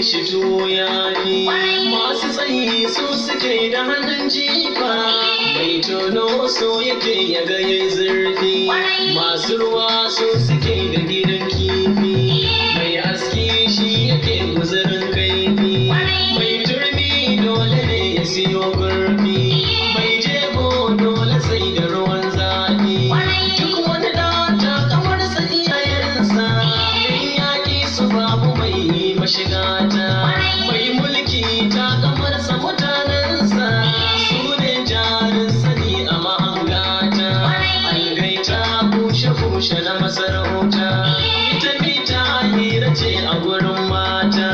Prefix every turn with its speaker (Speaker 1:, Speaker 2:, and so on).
Speaker 1: shi tuya ne. Masu tsayi su suke da hannun jifa, mai tono so yake ya ga yayi zurfi. Masu ruwa su suke da gidan kifi, mai aski shi yake guzurin kaifi. Mai turmi dole ne ya siyo gurfi, mai jego dole sai da ruwan zafi. Duk wani ɗata kamar sa iyayensa, in yaƙi su babu mai mashigata. Mai mulki ta kamar sa mutanensa, su ne jarin sani a mahangata. Algaita bushe-bushe na masarauta, ita mita hira ce a gurin mata.